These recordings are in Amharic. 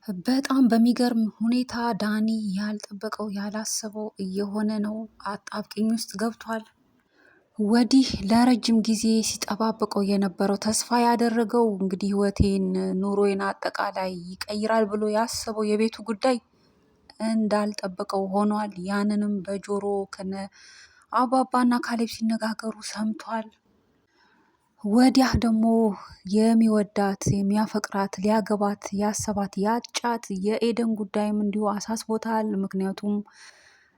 በጣም በሚገርም ሁኔታ ዳኒ ያልጠበቀው ያላሰበው እየሆነ ነው። አጣብቂኝ ውስጥ ገብቷል። ወዲህ ለረጅም ጊዜ ሲጠባበቀው የነበረው ተስፋ ያደረገው እንግዲህ ህይወቴን፣ ኑሮዬን አጠቃላይ ይቀይራል ብሎ ያሰበው የቤቱ ጉዳይ እንዳልጠበቀው ሆኗል። ያንንም በጆሮ ከነ አባባና ካሌብ ሲነጋገሩ ሰምቷል። ወዲያ ደግሞ የሚወዳት የሚያፈቅራት ሊያገባት ያሰባት ያጫት የኤደን ጉዳይም እንዲሁ አሳስቦታል። ምክንያቱም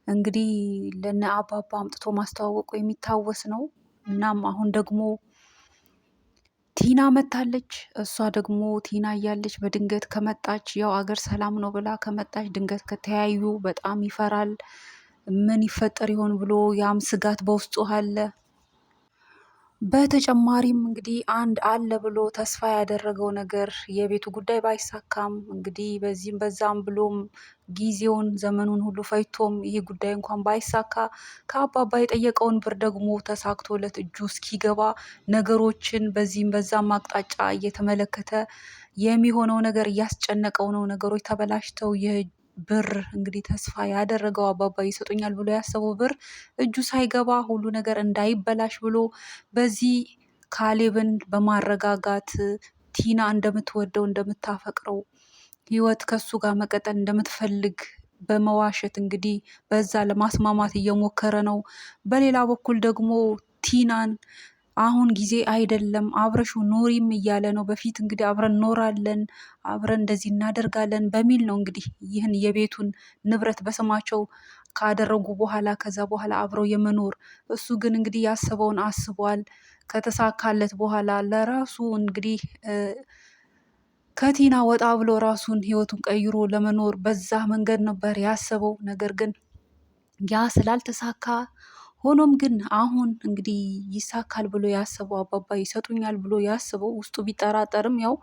እንግዲህ ለነ አባባ አምጥቶ ማስተዋወቁ የሚታወስ ነው። እናም አሁን ደግሞ ቲና መታለች። እሷ ደግሞ ቲና እያለች በድንገት ከመጣች ያው አገር ሰላም ነው ብላ ከመጣች ድንገት ከተያዩ በጣም ይፈራል። ምን ይፈጠር ይሆን ብሎ ያም ስጋት በውስጡ አለ። በተጨማሪም እንግዲህ አንድ አለ ብሎ ተስፋ ያደረገው ነገር የቤቱ ጉዳይ ባይሳካም እንግዲህ በዚህም በዛም ብሎም ጊዜውን ዘመኑን ሁሉ ፈይቶም ይሄ ጉዳይ እንኳን ባይሳካ ከአባባ የጠየቀውን ብር ደግሞ ተሳክቶለት እጁ እስኪገባ ነገሮችን በዚህም በዛም አቅጣጫ እየተመለከተ የሚሆነው ነገር እያስጨነቀው ነው። ነገሮች ተበላሽተው ብር እንግዲህ ተስፋ ያደረገው አባባ ይሰጡኛል ብሎ ያሰበው ብር እጁ ሳይገባ ሁሉ ነገር እንዳይበላሽ ብሎ በዚህ ካሌብን በማረጋጋት ቲና እንደምትወደው እንደምታፈቅረው ህይወት ከሱ ጋር መቀጠል እንደምትፈልግ በመዋሸት እንግዲህ በዛ ለማስማማት እየሞከረ ነው። በሌላ በኩል ደግሞ ቲናን አሁን ጊዜ አይደለም አብረሹ ኑሪም እያለ ነው። በፊት እንግዲህ አብረን ኖራለን አብረን እንደዚህ እናደርጋለን በሚል ነው እንግዲህ ይህን የቤቱን ንብረት በስማቸው ካደረጉ በኋላ ከዛ በኋላ አብረው የመኖር እሱ ግን እንግዲህ ያሰበውን አስቧል። ከተሳካለት በኋላ ለራሱ እንግዲህ ከቲና ወጣ ብሎ ራሱን ህይወቱን ቀይሮ ለመኖር በዛ መንገድ ነበር ያሰበው። ነገር ግን ያ ስላልተሳካ ሆኖም ግን አሁን እንግዲህ ይሳካል ብሎ ያሰበው አባባ ይሰጡኛል ብሎ ያስበው ውስጡ ቢጠራጠርም ያው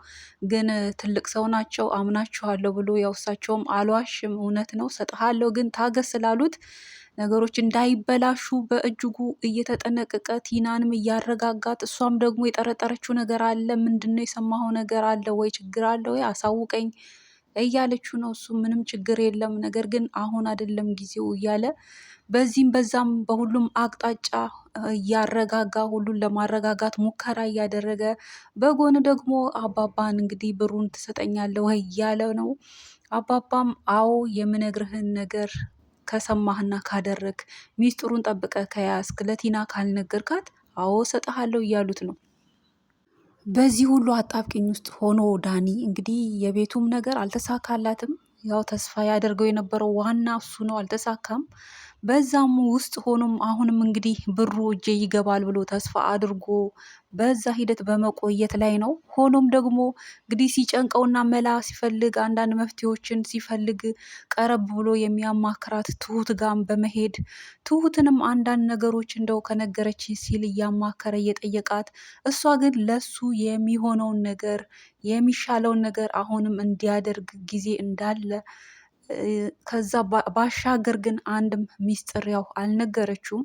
ግን ትልቅ ሰው ናቸው አምናችኋለሁ ብሎ ያው እሳቸውም አልዋሽም እውነት ነው ሰጥሃለሁ ግን ታገስ ስላሉት ነገሮች እንዳይበላሹ በእጅጉ እየተጠነቀቀ ቲናንም እያረጋጋት እሷም ደግሞ የጠረጠረችው ነገር አለ። ምንድነው የሰማኸው ነገር አለ ወይ? ችግር አለ ወይ? አሳውቀኝ እያለችው ነው። እሱ ምንም ችግር የለም ነገር ግን አሁን አይደለም ጊዜው እያለ በዚህም በዛም በሁሉም አቅጣጫ እያረጋጋ ሁሉን ለማረጋጋት ሙከራ እያደረገ በጎን ደግሞ አባባን እንግዲህ ብሩን ትሰጠኛለህ ወይ እያለ ነው። አባባም አዎ የምነግርህን ነገር ከሰማህና ካደረግ ሚስጥሩን ጠብቀ ከያዝክ ለቲና ካልነገርካት አዎ ሰጥሃለሁ እያሉት ነው። በዚህ ሁሉ አጣብቂኝ ውስጥ ሆኖ ዳኒ እንግዲህ የቤቱም ነገር አልተሳካላትም። ያው ተስፋ ያደርገው የነበረው ዋና እሱ ነው፣ አልተሳካም። በዛም ውስጥ ሆኖም አሁንም እንግዲህ ብሩ እጄ ይገባል ብሎ ተስፋ አድርጎ በዛ ሂደት በመቆየት ላይ ነው። ሆኖም ደግሞ እንግዲህ ሲጨንቀውና መላ ሲፈልግ አንዳንድ መፍትሄዎችን ሲፈልግ ቀረብ ብሎ የሚያማክራት ትሁት ጋም በመሄድ ትሁትንም አንዳንድ ነገሮች እንደው ከነገረች ሲል እያማከረ እየጠየቃት እሷ ግን ለሱ የሚሆነውን ነገር የሚሻለውን ነገር አሁንም እንዲያደርግ ጊዜ እንዳለ ከዛ ባሻገር ግን አንድም ሚስጥር ያው አልነገረችውም።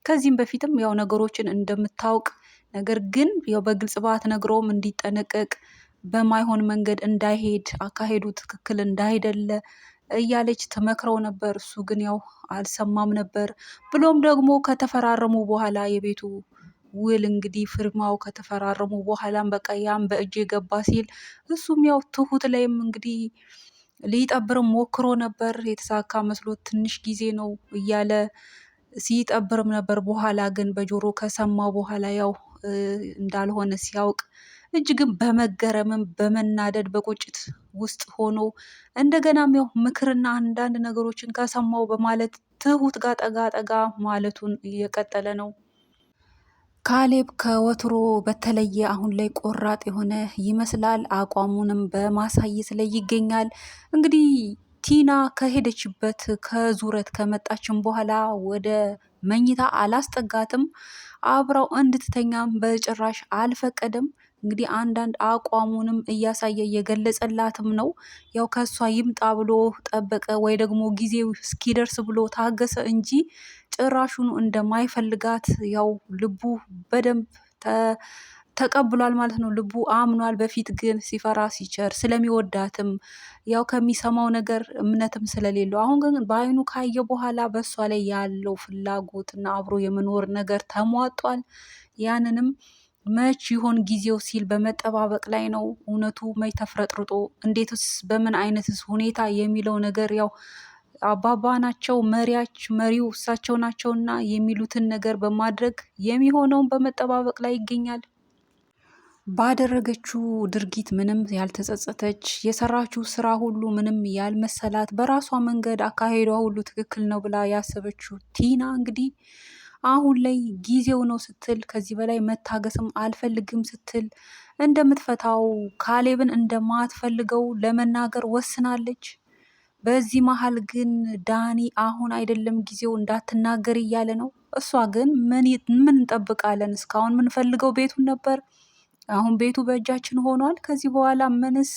ከዚህም በፊትም ያው ነገሮችን እንደምታውቅ ነገር ግን ያው በግልጽ ባትነግረውም እንዲጠነቀቅ በማይሆን መንገድ እንዳይሄድ አካሄዱ ትክክል እንዳይደለ እያለች ትመክረው ነበር። እሱ ግን ያው አልሰማም ነበር። ብሎም ደግሞ ከተፈራረሙ በኋላ የቤቱ ውል እንግዲህ ፍርማው ከተፈራረሙ በኋላም በቃ ያም በእጅ የገባ ሲል እሱም ያው ትሁት ላይም እንግዲህ ሊጠብርም ሞክሮ ነበር። የተሳካ መስሎት ትንሽ ጊዜ ነው እያለ ሲጠብርም ነበር። በኋላ ግን በጆሮ ከሰማው በኋላ ያው እንዳልሆነ ሲያውቅ እጅግም በመገረምም በመናደድ በቁጭት ውስጥ ሆኖ እንደገናም ያው ምክርና አንዳንድ ነገሮችን ከሰማው በማለት ትሁት ጋር ጠጋ ጠጋ ማለቱን እየቀጠለ ነው። ካሌብ ከወትሮ በተለየ አሁን ላይ ቆራጥ የሆነ ይመስላል። አቋሙንም በማሳየት ላይ ይገኛል። እንግዲህ ቲና ከሄደችበት ከዙረት ከመጣችም በኋላ ወደ መኝታ አላስጠጋትም። አብረው እንድትተኛም በጭራሽ አልፈቀደም። እንግዲህ አንዳንድ አቋሙንም እያሳየ እየገለጸላትም ነው። ያው ከሷ ይምጣ ብሎ ጠበቀ ወይ ደግሞ ጊዜው እስኪደርስ ብሎ ታገሰ እንጂ ጭራሹኑ እንደማይፈልጋት ያው ልቡ በደንብ ተቀብሏል ማለት ነው። ልቡ አምኗል። በፊት ግን ሲፈራ ሲቸር ስለሚወዳትም ያው ከሚሰማው ነገር እምነትም ስለሌለው አሁን ግን በአይኑ ካየ በኋላ በእሷ ላይ ያለው ፍላጎትና አብሮ የመኖር ነገር ተሟጧል። ያንንም መች ይሆን ጊዜው ሲል በመጠባበቅ ላይ ነው። እውነቱ መች ተፍረጥርጦ እንዴትስ በምን አይነትስ ሁኔታ የሚለው ነገር ያው አባባ ናቸው መሪው እሳቸው ናቸውና የሚሉትን ነገር በማድረግ የሚሆነውን በመጠባበቅ ላይ ይገኛል። ባደረገችው ድርጊት ምንም ያልተጸጸተች የሰራችው ስራ ሁሉ ምንም ያልመሰላት በራሷ መንገድ አካሄዷ ሁሉ ትክክል ነው ብላ ያሰበችው ቲና እንግዲህ አሁን ላይ ጊዜው ነው ስትል ከዚህ በላይ መታገስም አልፈልግም ስትል እንደምትፈታው ካሌብን እንደማትፈልገው ለመናገር ወስናለች። በዚህ መሀል ግን ዳኒ አሁን አይደለም ጊዜው እንዳትናገር እያለ ነው። እሷ ግን ምን እንጠብቃለን? እስካሁን የምንፈልገው ቤቱን ነበር። አሁን ቤቱ በእጃችን ሆኗል። ከዚህ በኋላ ምንስ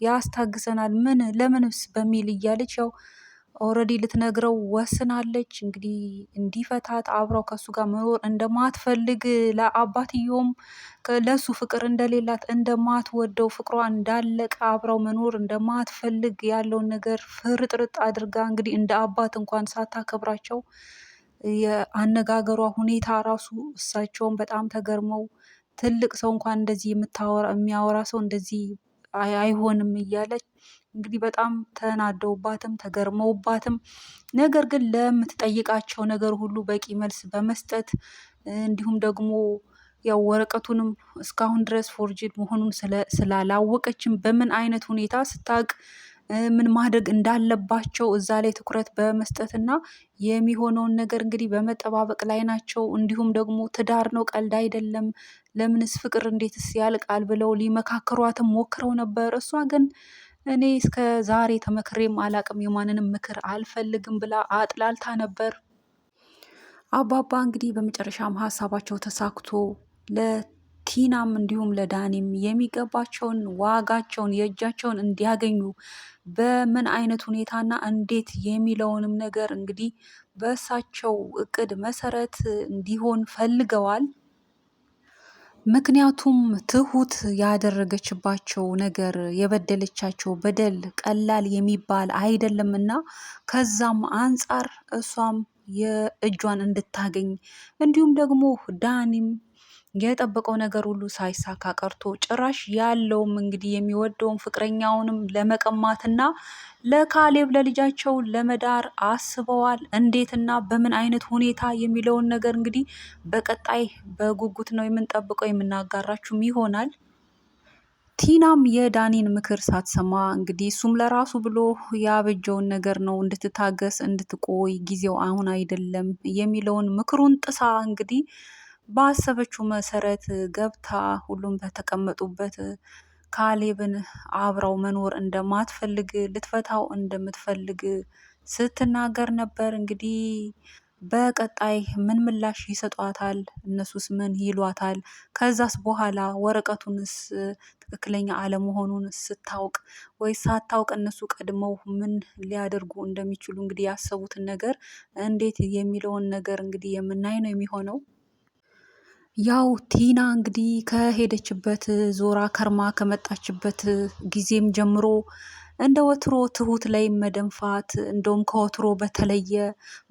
ያስታግሰናል? ለምንስ በሚል እያለች ያው ኦልሬዲ ልትነግረው ወስናለች። እንግዲህ እንዲፈታት አብረው ከሱ ጋር መኖር እንደማትፈልግ ለአባትየውም ለሱ ፍቅር እንደሌላት እንደማትወደው ፍቅሯ እንዳለቀ አብረው መኖር እንደማትፈልግ ያለውን ነገር ፍርጥርጥ አድርጋ እንግዲህ እንደ አባት እንኳን ሳታከብራቸው የአነጋገሯ ሁኔታ ራሱ እሳቸውን በጣም ተገርመው ትልቅ ሰው እንኳን እንደዚህ የሚያወራ ሰው እንደዚህ አይሆንም እያለች እንግዲህ በጣም ተናደውባትም ተገርመውባትም ነገር ግን ለምትጠይቃቸው ነገር ሁሉ በቂ መልስ በመስጠት እንዲሁም ደግሞ ያው ወረቀቱንም እስካሁን ድረስ ፎርጅድ መሆኑን ስላላወቀችም በምን አይነት ሁኔታ ስታውቅ ምን ማድረግ እንዳለባቸው እዛ ላይ ትኩረት በመስጠትና የሚሆነውን ነገር እንግዲህ በመጠባበቅ ላይ ናቸው። እንዲሁም ደግሞ ትዳር ነው፣ ቀልድ አይደለም፣ ለምንስ ፍቅር እንዴትስ ያልቃል ብለው ሊመካከሯትም ሞክረው ነበር። እሷ ግን እኔ እስከ ዛሬ ተመክሬም አላቅም፣ የማንንም ምክር አልፈልግም ብላ አጥላልታ ነበር። አባባ እንግዲህ በመጨረሻም ሀሳባቸው ተሳክቶ ለቲናም እንዲሁም ለዳኒም የሚገባቸውን ዋጋቸውን የእጃቸውን እንዲያገኙ በምን አይነት ሁኔታና እንዴት የሚለውንም ነገር እንግዲህ በእሳቸው እቅድ መሰረት እንዲሆን ፈልገዋል። ምክንያቱም ትሁት ያደረገችባቸው ነገር የበደለቻቸው በደል ቀላል የሚባል አይደለምና ከዛም አንጻር እሷም የእጇን እንድታገኝ እንዲሁም ደግሞ ዳኒም የጠበቀው ነገር ሁሉ ሳይሳካ ቀርቶ ጭራሽ ያለውም እንግዲህ የሚወደውን ፍቅረኛውንም ለመቀማትና ለካሌብ ለልጃቸው ለመዳር አስበዋል። እንዴትና በምን አይነት ሁኔታ የሚለውን ነገር እንግዲህ በቀጣይ በጉጉት ነው የምንጠብቀው፣ የምናጋራችሁም ይሆናል። ቲናም የዳኒን ምክር ሳትሰማ እንግዲህ እሱም ለራሱ ብሎ ያበጀውን ነገር ነው እንድትታገስ እንድትቆይ ጊዜው አሁን አይደለም የሚለውን ምክሩን ጥሳ እንግዲህ ባሰበችው መሰረት ገብታ ሁሉም በተቀመጡበት ካሌብን አብረው መኖር እንደማትፈልግ ልትፈታው እንደምትፈልግ ስትናገር ነበር። እንግዲህ በቀጣይ ምን ምላሽ ይሰጧታል? እነሱስ ምን ይሏታል? ከዛስ በኋላ ወረቀቱንስ ትክክለኛ አለመሆኑን ስታውቅ ወይ ሳታውቅ እነሱ ቀድመው ምን ሊያደርጉ እንደሚችሉ እንግዲህ ያሰቡትን ነገር እንዴት የሚለውን ነገር እንግዲህ የምናይ ነው የሚሆነው። ያው ቲና እንግዲህ ከሄደችበት ዞራ ከርማ ከመጣችበት ጊዜም ጀምሮ እንደ ወትሮ ትሁት ላይ መደንፋት እንደውም ከወትሮ በተለየ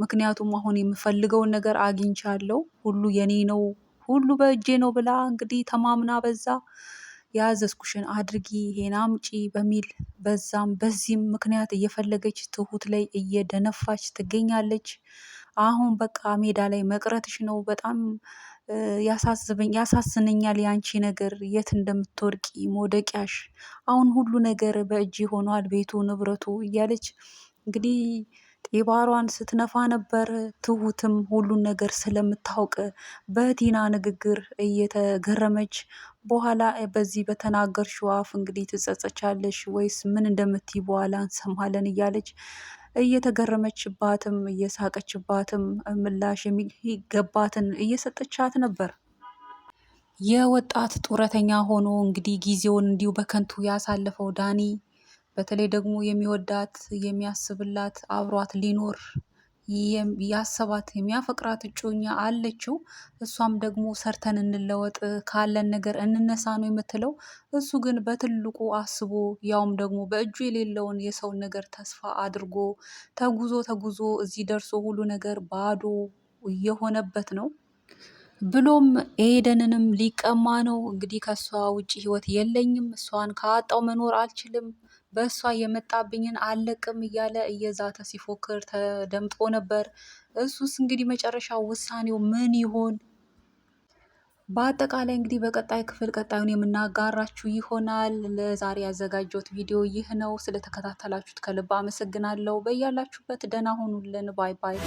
ምክንያቱም አሁን የምፈልገውን ነገር አግኝቻለሁ፣ ሁሉ የኔ ነው፣ ሁሉ በእጄ ነው ብላ እንግዲህ ተማምና በዛ ያዘዝኩሽን አድርጊ ይሄን አምጪ በሚል በዛም በዚህም ምክንያት እየፈለገች ትሁት ላይ እየደነፋች ትገኛለች። አሁን በቃ ሜዳ ላይ መቅረትሽ ነው፣ በጣም ያሳዝነኛል ያንቺ ነገር፣ የት እንደምትወርቂ መውደቂያሽ፣ አሁን ሁሉ ነገር በእጅ ሆኗል፣ ቤቱ ንብረቱ እያለች እንግዲህ ጤባሯን ስትነፋ ነበር። ትሁትም ሁሉን ነገር ስለምታውቅ በቲና ንግግር እየተገረመች በኋላ በዚህ በተናገርሽው አፍ እንግዲህ ትጸጸቻለሽ ወይስ ምን እንደምትይ በኋላ እንሰማለን እያለች እየተገረመችባትም እየሳቀችባትም ምላሽ የሚገባትን እየሰጠቻት ነበር። የወጣት ጡረተኛ ሆኖ እንግዲህ ጊዜውን እንዲሁ በከንቱ ያሳለፈው ዳኒ በተለይ ደግሞ የሚወዳት የሚያስብላት አብሯት ሊኖር ያሰባት የሚያፈቅራት እጮኛ አለችው። እሷም ደግሞ ሰርተን እንለወጥ ካለን ነገር እንነሳ ነው የምትለው። እሱ ግን በትልቁ አስቦ ያውም ደግሞ በእጁ የሌለውን የሰውን ነገር ተስፋ አድርጎ ተጉዞ ተጉዞ እዚህ ደርሶ ሁሉ ነገር ባዶ እየሆነበት ነው። ብሎም ኤደንንም ሊቀማ ነው። እንግዲህ ከእሷ ውጭ ህይወት የለኝም፣ እሷን ካጣው መኖር አልችልም፣ በእሷ የመጣብኝን አልለቅም እያለ እየዛተ ሲፎክር ተደምጦ ነበር። እሱስ እንግዲህ መጨረሻ ውሳኔው ምን ይሆን? በአጠቃላይ እንግዲህ በቀጣይ ክፍል ቀጣዩን የምናጋራችሁ ይሆናል። ለዛሬ ያዘጋጀሁት ቪዲዮ ይህ ነው። ስለተከታተላችሁት ከልብ አመሰግናለሁ። በያላችሁበት ደህና ሆኑልን። ባይ ባይ።